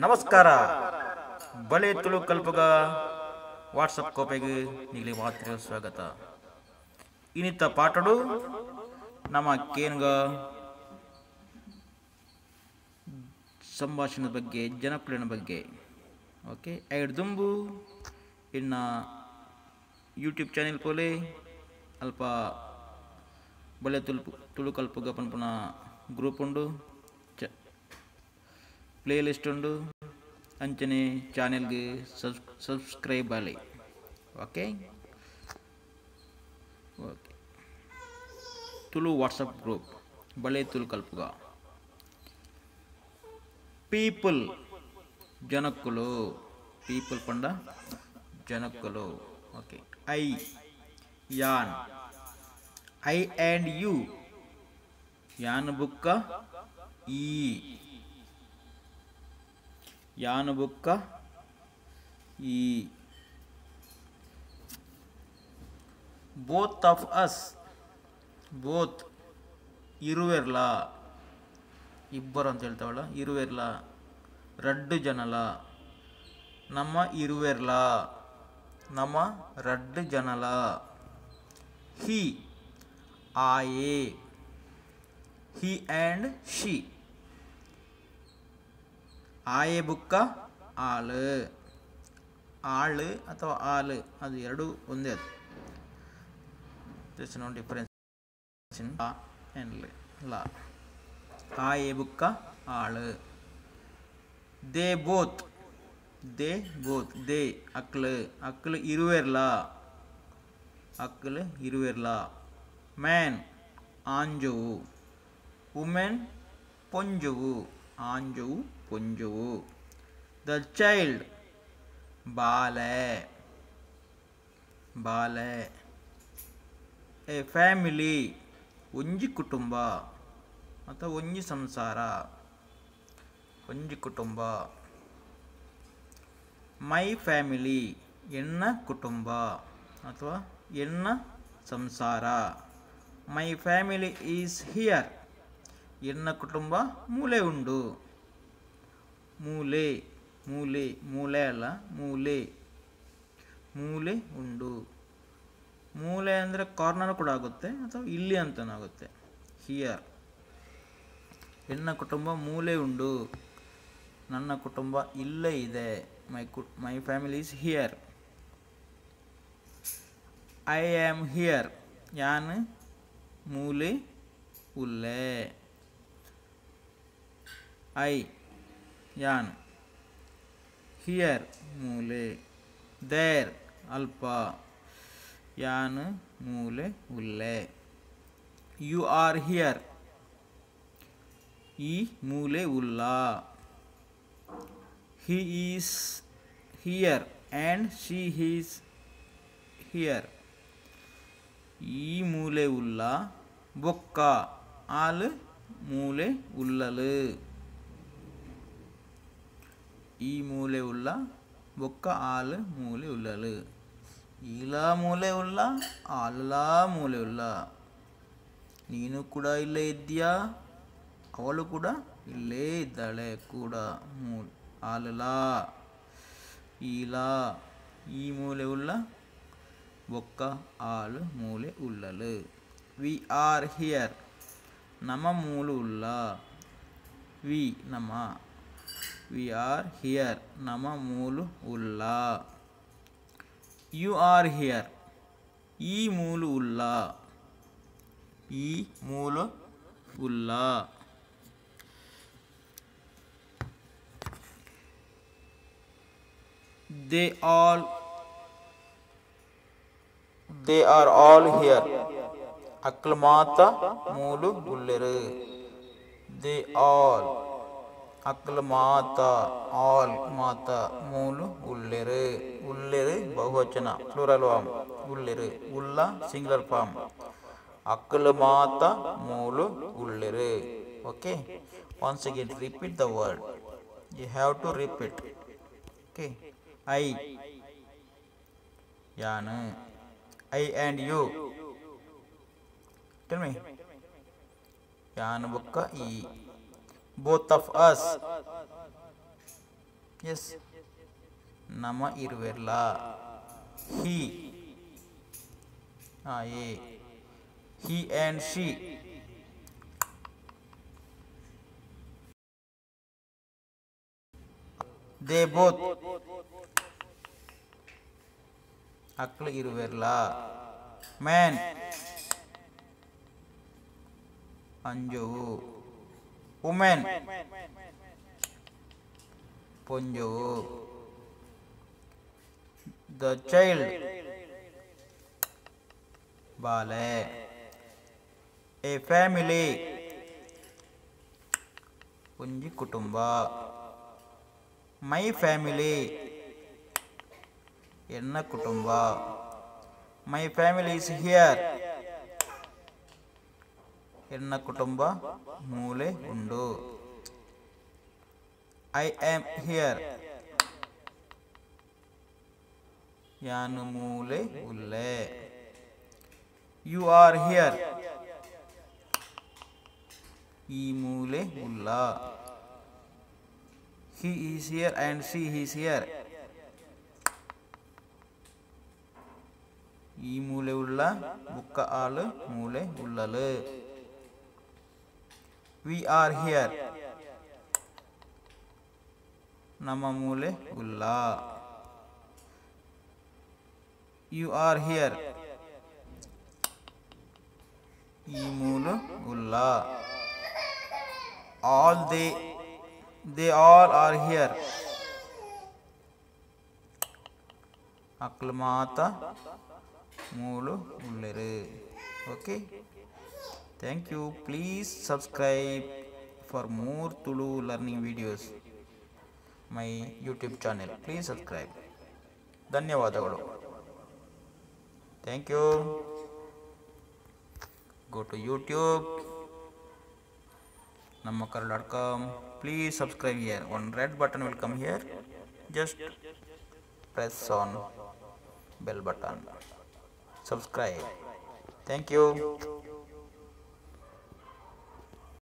ನಮಸ್ಕಾರ ಬಲೆ ತುಳು ಕಲ್ಪಗ ವಾಟ್ಸಪ್ ಕೋಪೆಗೆ ನಿಗಲಿ ಮಾತ್ರ ಸ್ವಾಗತ. ಇನ್ನಿತ್ತ ಪಾಠಡು ನಮ್ಮ ಕೇನ್ಗ ಸಂಭಾಷಣೆ ಬಗ್ಗೆ ಜನಪ್ರಿಯನ ಬಗ್ಗೆ ಓಕೆ ಐಡ್ ದುಂಬು ಇನ್ನು ಯೂಟ್ಯೂಬ್ ಚಾನೆಲ್ ಕೋಲೆ ಅಲ್ಪ ಬಲೆ ತುಳು ಕಲ್ಪಗ ಪನ್ಪುನ ಗ್ರೂಪ್ ಉಂಡು ಪ್ಲೇ ಲಿಸ್ಟ್ ಉಂಡು ಅಂಚನೆ ಚಾನೆಲ್ಗೆ ಸಬ್ಸ್ಕ್ರೈಬ್ ಆಲಿ. Okay okay Tulu WhatsApp group ಬಳೆ ತುಳು ಕಲ್ಪುಗ ಪೀಪಲ್ ಜನಕ್ಕುಲು ಪೀಪಲ್ ಪಂಡ ಜನಕ್ಕುಲು. ಓಕೆ ಐ ಯಾನ್ ಐ ಆ್ಯಂಡ್ ಯು ಯಾನ್ ಬುಕ್ಕ ಈ ಯಾನ್ ಬುಕ್ಕ ಈ ಬೋತ್ ಆಫ್ ಅಸ್ ಬೋತ್ ಇರುವೆರ್ಲ ಇಬ್ಬರು ಅಂತ ಹೇಳ್ತಾವಳ ಇರುವೆರ್ಲ ರಡ್ಡು ಜನಲ ನಮ್ಮ ಇರುವೆರ್ಲ ನಮ್ಮ ರಡ್ಡು ಜನಲ. ಹಿ ಆಯೆ ಹಿ ಆ್ಯಂಡ್ ಶಿ ಆಯೆ ಬುಕ್ಕ ಆಳು ಆಳು ಅಥವಾ ಆಳು ಅದು ಎರಡು ಒಂದೇ. ಅದು ನೋ ಡಿಫರೆನ್ಸ್ ಇನ್ ಆ ಆ್ಯಂಡ್ ಲಾ. ಆಯೆ ಬುಕ್ಕ ಆಳು. ದೇ ಬೋತ್ ದೇ ಅಕ್ಲು ಅಕ್ಲು ಇರುವೆರ್ಲ ಅಕ್ಲು ಇರುವೆರ್ಲ. ಮ್ಯಾನ್ ಆಂಜವು ವುಮೆನ್ ಪೊಂಜವು ಆಂಜವು ಪೊಂಜವು. ದ ಚೈಲ್ಡ್ ಬಾಲೆ ಬಾಲೆ. ಎ ಫ್ಯಾಮಿಲಿ ಒಂಜಿ ಕುಟುಂಬ ಅಥವಾ ಒಂಜಿ ಸಂಸಾರ ಒಂಜಿ ಕುಟುಂಬ. ಮೈ ಫ್ಯಾಮಿಲಿ ಎನ್ನ ಕುಟುಂಬ ಅಥವಾ ಎನ್ನ ಸಂಸಾರ. ಮೈ ಫ್ಯಾಮಿಲಿ ಈಸ್ ಹಿಯರ್ ಎನ್ನ ಕುಟುಂಬ ಮೂಲೆ ಉಂಡು. ಮೂಲೆ ಮೂಲೆ ಮೂಲೆ ಅಲ್ಲ ಮೂಲೆ ಮೂಲೆ ಉಂಡು. ಮೂಲೆ ಅಂದರೆ ಕಾರ್ನರ್ ಕೂಡ ಆಗುತ್ತೆ ಅಥವಾ ಇಲ್ಲಿ ಅಂತಲೂ ಆಗುತ್ತೆ. ಹಿಯರ್ ಎನ್ನ ಕುಟುಂಬ ಮೂಲೆ ಉಂಡು ನನ್ನ ಕುಟುಂಬ ಇಲ್ಲೇ ಇದೆ. My family is here. I am here ಯಾನ್ ಮೂಲೆ ಉಲ್ಲೆ. ಐ ಯಾನ್ ಹಿಯರ್ ಮೂಲೆ. ದೇರ್ ಅಲ್ಪ ಯಾನ್ ಮೂಲೆ ಉಲ್ಲೆ. ಯು ಆರ್ ಹಿಯರ್ ಈ ಮೂಲೆ ಉಲ್ಲ. He is here and she is here ಈ ಮೂಲೆ ಉಲ್ಲ. ಬೊಕ್ಕ ಆಲ್ ಮೂಲೆ ಉಲ್ಲಲು ಈ ಮೂಲೆ ಉಲ್ಲ ಬೊಕ್ಕ ಆಲ್ ಮೂಲೆ ಉಲ್ಲಲು. ಈಲ ಮೂಲೆ ಉಲ್ಲ ಆಲ ಮೂಲೆ ಉಲ್ಲ. ನೀನು ಕೂಡ ಇಲ್ಲೇ ಇದ್ದೀಯಾ ಅವಳು ಕೂಡ ಇಲ್ಲೇ ಇದ್ದಾಳೆ ಕೂಡ. ಆಲಲ ಈಲ ಈ ಮೂಲೆ ಉಲ್ಲ ಬೊಕ್ಕ ಆಲ್ ಮೂಲೆ ಉಲ್ಲಲು. ವಿ ಆರ್ ಹಿಯರ್ ನಮ್ಮ ಮೂಲು ಉಲ್ಲ. ವಿ ನಮ್ಮ ವಿ ಆರ್ ಹಿಯರ್ ನಮ್ಮ ಮೂಲು ಉಲ್ಲ. ಯು ಆರ್ ಹಿಯರ್ ಈ ಮೂಲು ಉಲ್ಲ ಈ ಮೂಲು ಉಲ್ಲ. ದೇ ಆರ್ ಆಲ್ ಹಿಯರ್ ಅಕ್ಲು ಮಾತ ಮೂಲು ಉಲ್ಲೆರು. ದೇ ಆಲ್ ಅಕ್ಲು ಮಾತ ಆಲ್ ಮಾತ ಮೂಲು ಉಲ್ಲೆರು. ಉಲ್ಲೆರು ಬಹುವಚನ ಪ್ಲೂರಲ್ ಫಾರ್ಮ್ ಉಲ್ಲೆರು. ಉಲ್ಲ ಸಿಂಗುಲರ್ ಫಾರ್ಮ್. ಅಕ್ಲು ಮಾತ ಮೂಲು ಉಲ್ಲೆರು. Okay once again repeat the word. You have to repeat. Okay I ಯಾನ್ I and you tell me ಯಾನ್ ಬುಕ್ಕ ಈ. both of us ಎಸ್, ನಮ ಇರುವೆಲ್ಲ. He, uh, he and she. They both. ಅಕ್ಲು ಇರುವೆಲ್ಲ. ಮ್ಯಾನ್, ಅಂಜುವು. ವುಮೆನ್, ಪೊಂಜುವು. ದ ಚೈಲ್ಡ್, ಬಾಲೆ. ಎ ಫ್ಯಾಮಿಲಿ, ಒಂಜಿ ಕುಟುಂಬ. ಮೈ ಫ್ಯಾಮಿಲಿ, ಎನ್ನ ಕುಟುಂಬ. ಮೈ ಫ್ಯಾಮಿಲಿ ಇಸ್ ಹಿಯರ್, ಎನ್ನ ಕುಟುಂಬ ಮೂಲೆ ಉಂಡು. ಐ ಆಮ್ ಹಿಯರ್, ಯಾನು ಮೂಲೆ ಉಲ್ಲೆ. ಯು ಆರ್ ಹಿಯರ್, ಈ ಮೂಲೆ ಉಲ್ಲ. he is here and she is here, ಈ ಮೂಲೆ ಉಳ್ಳ ಬುಕ್ಕ ಆಳು ಮೂಲೆ ಉಳ್ಳಲು. we are here, ನಮ್ಮ ಮೂಲೆ ಉಲ್ಲ. you are here, ಈ ಮೂಲು ಉಲ್ಲ. all they all are here, ಅಕ್ಲು ಮಾತ ಮೂಲು ಉಳ್ಳೆರು. Okay, thank you. Please subscribe for more Tulu learning videos my YouTube channel. Please subscribe. ಧನ್ಯವಾದಗಳು. Thank you. Go to YouTube, nammakkaru.com. Please subscribe here. One red button will come here. Just press on bell button. Subscribe. Thank you.